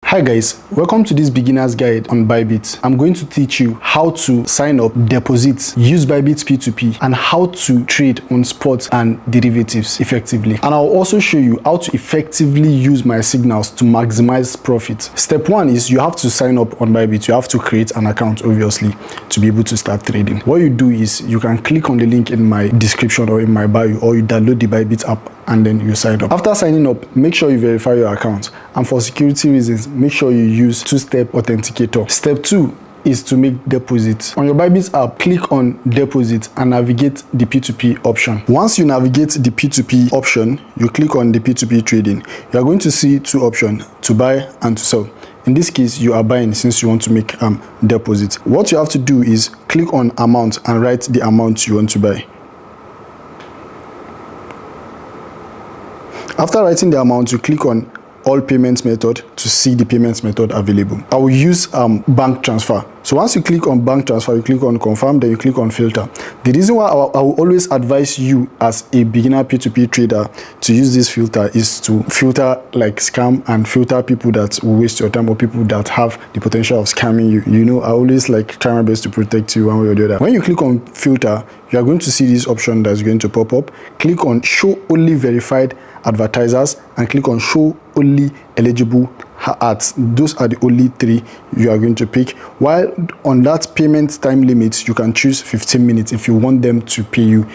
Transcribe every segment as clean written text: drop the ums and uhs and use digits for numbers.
Hi guys, welcome to this beginner's guide on Bybit. I'm going to teach you how to sign up, deposit, use Bybit P2P, and how to trade on spot and derivatives effectively. And I'll also show you how to effectively use my signals to maximize profit. Step 1 is you have to sign up on Bybit. You have to create an account, obviously, to be able to start trading. What you do is you can click on the link in my description or in my bio, or you download the Bybit app and then you sign up. After signing up, make sure you verify your account, and for security reasons, make sure you use two-step authenticator. Step 2 is to make deposits. On your Bybit app, click on deposit and navigate the P2P option. Once you navigate the P2P option, you click on the P2P trading. You are going to see two options, to buy and to sell. In this case, you are buying since you want to make deposit. What you have to do is click on amount and write the amount you want to buy. After writing the amount, you click on all payments method to see the payments method available. I will use bank transfer. So once you click on bank transfer, you click on confirm, then you click on filter. The reason why I will always advise you as a beginner P2P trader to use this filter is to filter like scam and filter people that will waste your time or people that have the potential of scamming you. You know, I always like try my best to protect you one way or the other. When you click on filter, you are going to see this option that's going to pop up. Click on show only verified advertisers and click on show only eligible ads. Those are the only three you are going to pick. While on that payment time limit, you can choose 15 minutes if you want them to pay you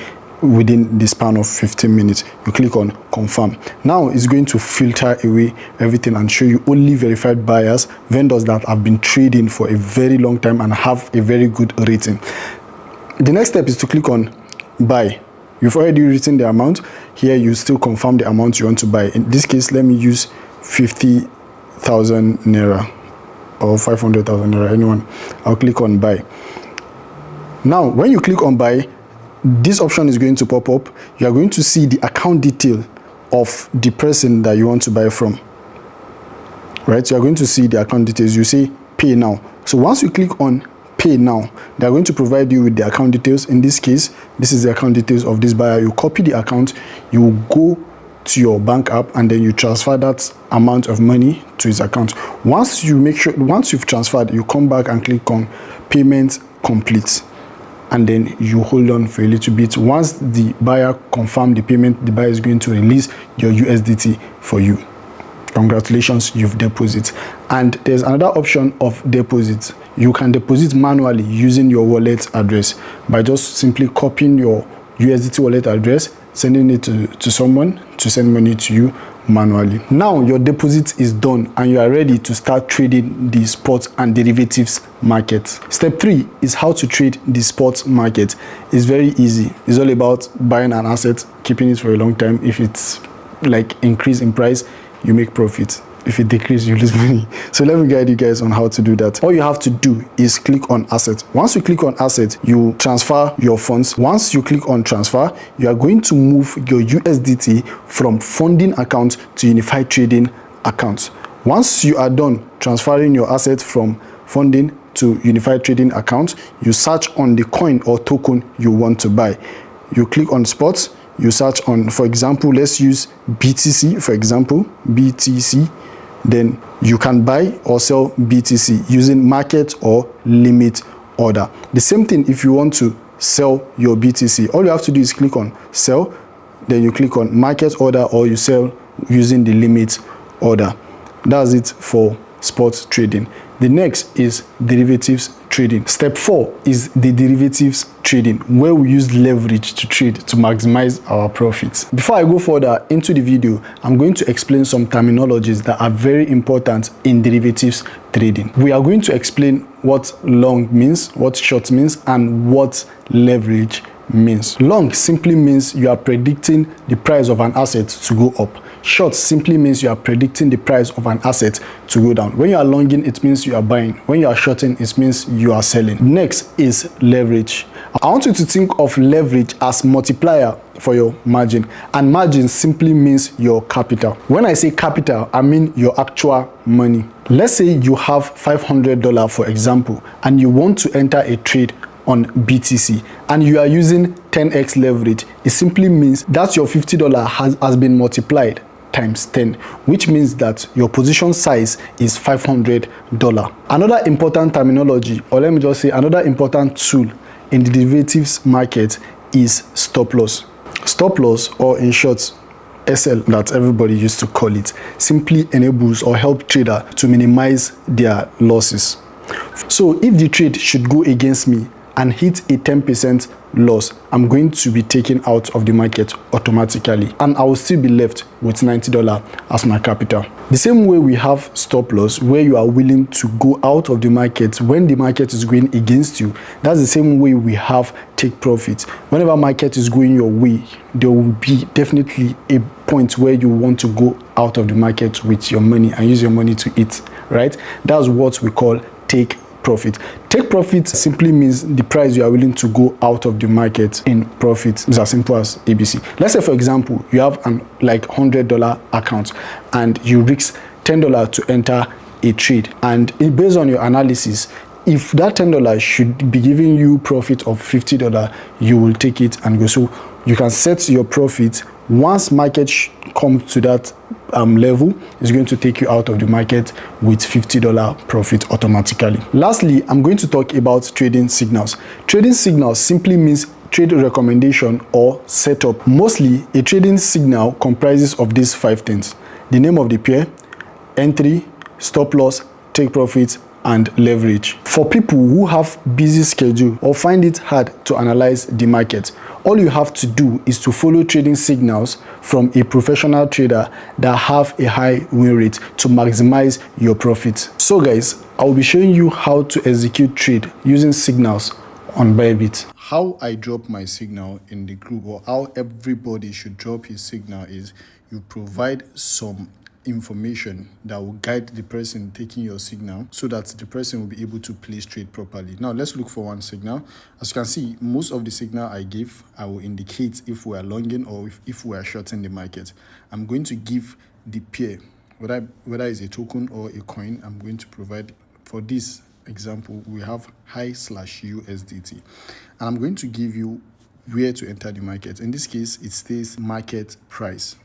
within the span of 15 minutes. You click on confirm. Now it's going to filter away everything and show you only verified buyers, vendors that have been trading for a very long time and have a very good rating. The next step is to click on buy. You've already written the amount. Here you still confirm the amount you want to buy. In this case, let me use 50,000 naira or 500,000 naira, anyone. I'll click on buy. Now when you click on buy, this option is going to pop up. You are going to see the account detail of the person that you want to buy from, right? So you are going to see the account details. You say pay now. So once you click on pay now, they are going to provide you with the account details. In this case, this is the account details of this buyer. You copy the account, you go to your bank app, and then you transfer that amount of money to his account. Once you've transferred, you come back and click on payment complete, and then you hold on for a little bit. Once the buyer confirms the payment, the buyer is going to release your USDT for you. Congratulations, you've deposited. And there's another option of deposit. You can deposit manually using your wallet address by just simply copying your USDT wallet address, sending it to someone to send money to you manually. Now your deposit is done and you are ready to start trading the spot and derivatives market. Step 3 is how to trade the spot market. It's very easy. It's all about buying an asset, keeping it for a long time. If it's like increase in price, you make profit. If it decreases, you lose money. So let me guide you guys on how to do that. All you have to do is click on asset. Once you click on asset, you transfer your funds. Once you click on transfer, you are going to move your USDT from funding account to unified trading account. Once you are done transferring your asset from funding to unified trading account, you search on the coin or token you want to buy. You click on spots. You search on, for example, let's use BTC, for example, BTC. Then you can buy or sell BTC using market or limit order. The same thing if you want to sell your BTC. All you have to do is click on sell, then you click on market order, or you sell using the limit order. That's it for spot trading. The next is derivatives trading. Step 4 is the derivatives trading, where we use leverage to trade to maximize our profits. Before I go further into the video, I'm going to explain some terminologies that are very important in derivatives trading. We are going to explain what long means, what short means, and what leverage means. Long simply means you are predicting the price of an asset to go up. Short simply means you are predicting the price of an asset to go down. When you are longing, it means you are buying. When you are shorting, it means you are selling. Next is leverage. I want you to think of leverage as multiplier for your margin, and margin simply means your capital. When I say capital, I mean your actual money. Let's say you have $500, for example, and you want to enter a trade on BTC and you are using 10x leverage. It simply means that your $50 has been multiplied times 10, which means that your position size is $500. Another important terminology, or let me just say another important tool in the derivatives market, is stop loss. Stop loss, or in short SL that everybody used to call it, simply enables or help trader to minimize their losses. So if the trade should go against me and hit a 10% loss, I'm going to be taken out of the market automatically, and I will still be left with $90 as my capital. The same way we have stop loss, where you are willing to go out of the market when the market is going against you, that's the same way we have take profit. Whenever market is going your way, there will be definitely a point where you want to go out of the market with your money and use your money to eat, right? That's what we call take profit. Take profit simply means the price you are willing to go out of the market in profit. It's as simple as ABC. Let's say, for example, you have an $100 account and you risk $10 to enter a trade, and based on your analysis, if that $10 should be giving you profit of $50, you will take it and go. So you can set your profit. Once market comes to that level, it's going to take you out of the market with $50 profit automatically. Lastly, I'm going to talk about trading signals. Trading signals simply means trade recommendation or setup. Mostly, a trading signal comprises of these 5 things: the name of the pair, entry, stop loss, take profit, and leverage. For people who have busy schedule or find it hard to analyze the market, all you have to do is to follow trading signals from a professional trader that have a high win rate to maximize your profit. So guys, I will be showing you how to execute trade using signals on Bybit. How I drop my signal in the group, or how everybody should drop his signal, is you provide some information that will guide the person taking your signal so that the person will be able to place trade properly. Now let's look for one signal. As you can see, most of the signal I give, I will indicate if we are longing or if we are shorting the market. I'm going to give the pair, whether it's a token or a coin. I'm going to provide, for this example, we have high/USDT, and I'm going to give you where to enter the market. In this case, it stays market price,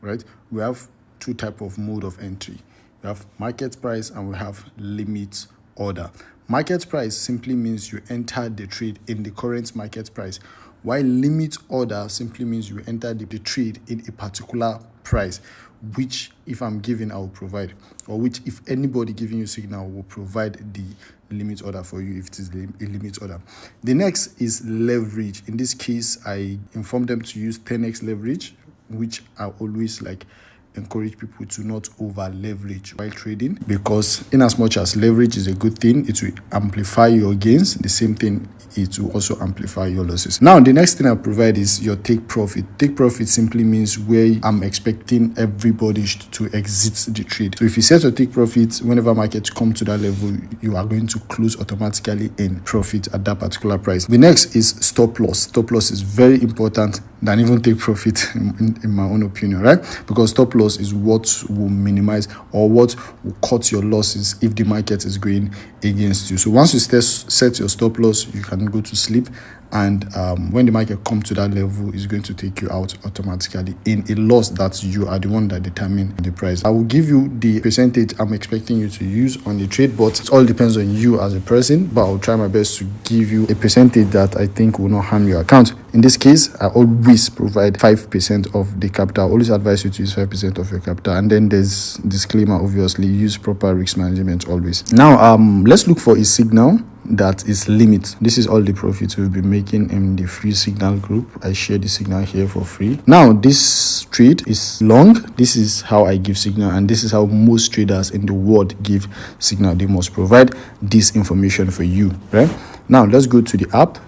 right? We have 2 types of mode of entry. We have market price and we have limit order. Market price simply means you enter the trade in the current market price, while limit order simply means you enter the trade in a particular price, which if I'm giving, I will provide, or which if anybody giving you signal will provide the limit order for you if it is a limit order. The next is leverage. In this case, I inform them to use 10x leverage, which I always encourage people to not over leverage while trading, because in as much as leverage is a good thing, it will amplify your gains. The same thing, it will also amplify your losses. Now the next thing I provide is your take profit. Take profit simply means where I'm expecting everybody to exit the trade. So if you set your take profit, whenever markets come to that level, you are going to close automatically in profit at that particular price. The next is stop loss. Stop loss is very important than even take profit in my own opinion, right? Because stop loss is what will minimize or what will cut your losses if the market is going against you. So once you set your stop loss, you can go to sleep, and when the market comes to that level, it's going to take you out automatically in a loss that you are the one that determine the price. I will give you the percentage I'm expecting you to use on the trade, but it all depends on you as a person. But I'll try my best to give you a percentage that I think will not harm your account. In this case, I always provide 5% of the capital. I always advise you to use 5% of your capital, and then there's disclaimer, obviously use proper risk management always. Now let's look for a signal that is limit. This is all the profits we'll be making in the free signal group. I share the signal here for free. Now this trade is long. This is how I give signal, and this is how most traders in the world give signal. They must provide this information for you, right? Now let's go to the app.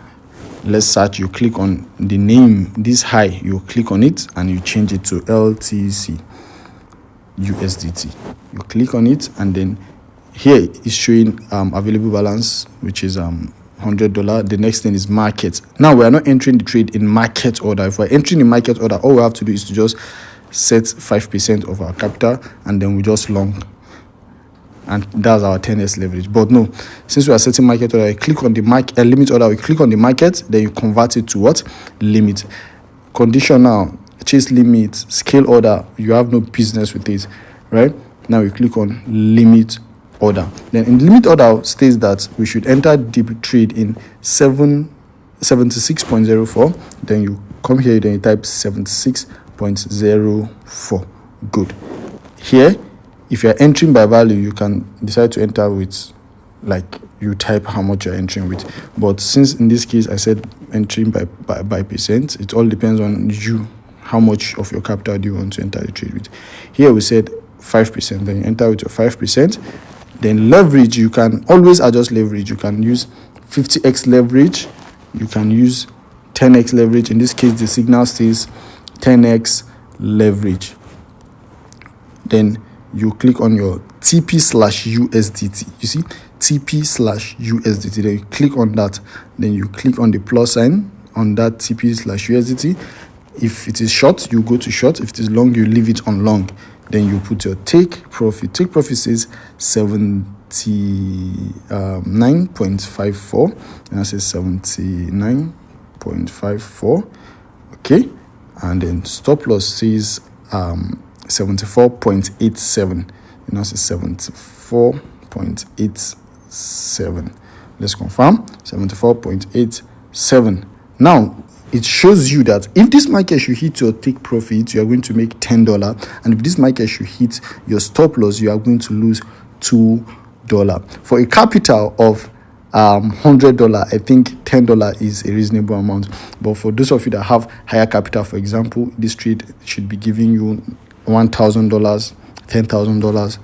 Let's search. You click on the name, this high, you click on it and you change it to LTC USDT. You click on it, and then here is showing available balance, which is $100. The next thing is market. Now we are not entering the trade in market order. If we're entering in market order, all we have to do is to just set 5% of our capital, and then we just long, and that's our 10x leverage. But no, since we are setting market order, I click on the limit order. We click on the market, then you convert it to what? Limit. Condition now, chase limit, scale order, you have no business with it, right? Now you click on limit order. Then in limit order states that we should enter the trade in 76.04. Then you come here, then you type 76.04. Good. Here, if you're entering by value, you can decide to enter with, like, you type how much you're entering with. But since in this case I said entering by percent, it all depends on you, how much of your capital do you want to enter the trade with. Here we said 5%, then you enter with your 5%. Then leverage, you can always adjust leverage. You can use 50x leverage, you can use 10x leverage. In this case the signal says 10x leverage. Then you click on your TP/USDT. You see TP/USDT. Then you click on that. Then you click on the plus sign on that TP/USDT. If it is short, you go to short. If it is long, you leave it on long. Then you put your take profit. Take profit says 79.54, and I say 79.54. Okay, and then stop loss says 74.87, and I say 74.87. Let's confirm 74.87. Now it shows you that if this market should hit your take profit, you are going to make $10, and if this market should hit your stop loss, you are going to lose $2. For a capital of $100, I think $10 is a reasonable amount. But for those of you that have higher capital, for example, this trade should be giving you $1,000, $10,000,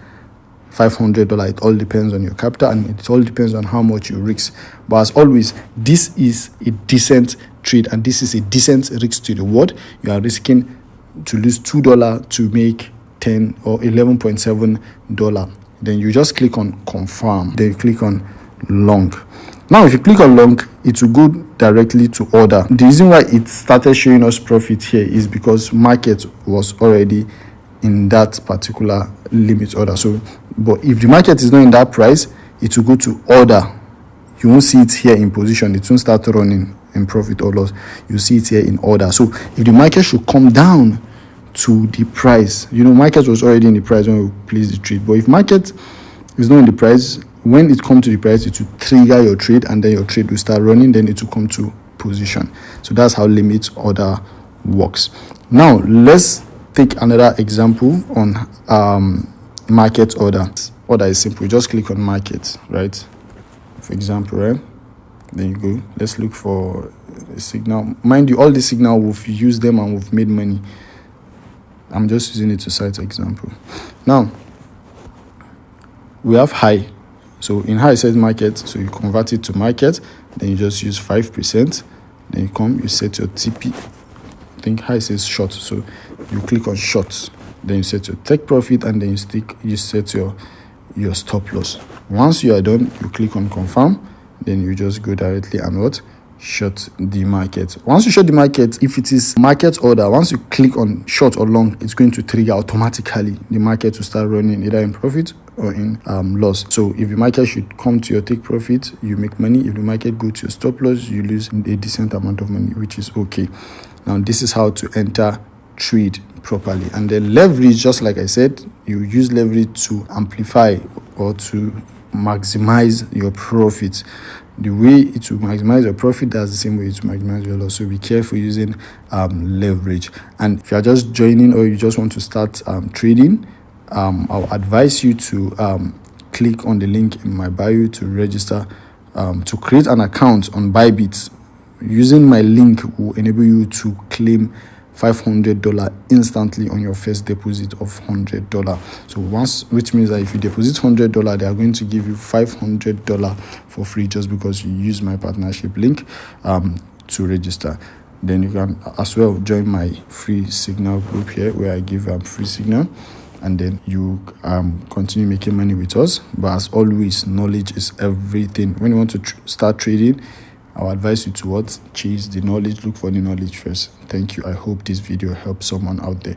$500. It all depends on your capital, and it all depends on how much you risk. But as always, this is a decent trade, and this is a decent risk to reward. You are risking to lose $2 to make 10 or $11.7. Then you just click on confirm. Then you click on long. Now if you click on long, it will go directly to order. The reason why it started showing us profit here is because market was already in that particular limit order. So, but if the market is not in that price, it will go to order. You won't see it here in position. It won't start running in profit or loss. You see it here in order. So if the market should come down to the price, market was already in the price when we place the trade, but if market is not in the price, when it comes to the price, it will trigger your trade, and then your trade will start running. Then it will come to position. So that's how limit order works. Now let's take another example on market order. Order is simple. Just click on market, right? For example, right? Then you go. Let's look for a signal. Mind you, all the signal we've used them and we've made money. I'm just using it to cite an example. Now we have high. So in high it says market. So you convert it to market. Then you just use 5%. Then you come. You set your TP. I think high says short. So you click on short. Then you set your take profit, and then you set your stop loss. Once you are done, you click on confirm. Then you just go directly and what? Short the market. Once you short the market, if it is market order, once you click on short or long, it's going to trigger automatically. The market will start running either in profit or in loss. So if the market should come to your take profit, you make money. If the market go to your stop loss, you lose a decent amount of money, which is okay. Now this is how to enter trade properly. And then leverage, just like I said, you use leverage to amplify or to maximize your profit. The way it will maximize your profit, that's the same way it will maximize your loss. So be careful using leverage. And if you're just joining or you just want to start trading, I'll advise you to click on the link in my bio to register, to create an account on Bybit. Using my link will enable you to claim $500 instantly on your first deposit of $100. So which means that if you deposit $100, they are going to give you $500 for free, just because you use my partnership link to register. Then you can as well join my free signal group here, where I give free signal, and then you continue making money with us. But as always, knowledge is everything. When you want to start trading, I'll advise you to chase the knowledge. Look for the knowledge first. Thank you. I hope this video helps someone out there.